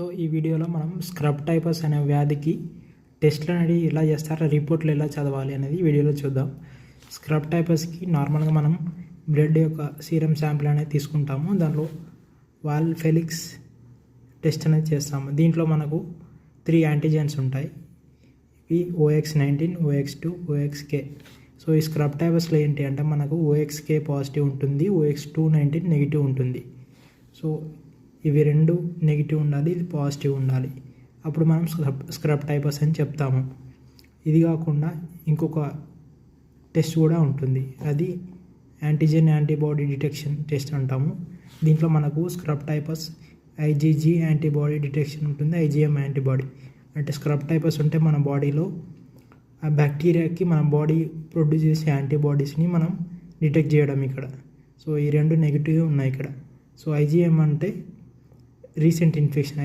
So ఈ వీడియోలో మనం స్క్రబ్ టైపస్ అనే వ్యాధికి టెస్ట్లు అనేది ఎలా చేస్తారో, రిపోర్ట్లు ఎలా చదవాలి అనేది వీడియోలో చూద్దాం. స్క్రబ్ టైపస్కి నార్మల్గా మనం బ్లడ్ యొక్క సీరం శాంపిల్ అనేది తీసుకుంటాము. దానిలో వాల్ ఫెలిక్స్ టెస్ట్ అనేది చేస్తాము. దీంట్లో మనకు 3 యాంటీజెన్స్ ఉంటాయి. ఇవి OX19, OX2, OXK. సో ఈ స్క్రబ్ టైపస్లో ఏంటి అంటే మనకు OXK పాజిటివ్ ఉంటుంది, OX219 నెగిటివ్ ఉంటుంది. సో ఇవి రెండు నెగిటివ్ ఉండాలి, ఇది పాజిటివ్ ఉండాలి. అప్పుడు మనం స్క్రబ్ టైపస్ అని చెప్తాము. ఇది కాకుండా ఇంకొక టెస్ట్ కూడా ఉంటుంది, అది యాంటీజెన్ యాంటీబాడీ డిటెక్షన్ టెస్ట్ అంటాము. దీంట్లో మనకు scrub typhus IgG antibody detection ఉంటుంది, IgM యాంటీబాడీ. అంటే స్క్రబ్ టైపస్ ఉంటే మన బాడీలో ఆ బ్యాక్టీరియాకి మన బాడీ ప్రొడ్యూస్ చేసే యాంటీబాడీస్ని మనం డిటెక్ట్ చేయడం ఇక్కడ. సో ఈ రెండు నెగిటివ్ ఉన్నాయి ఇక్కడ. సో IgM అంటే రీసెంట్ ఇన్ఫెక్షన్.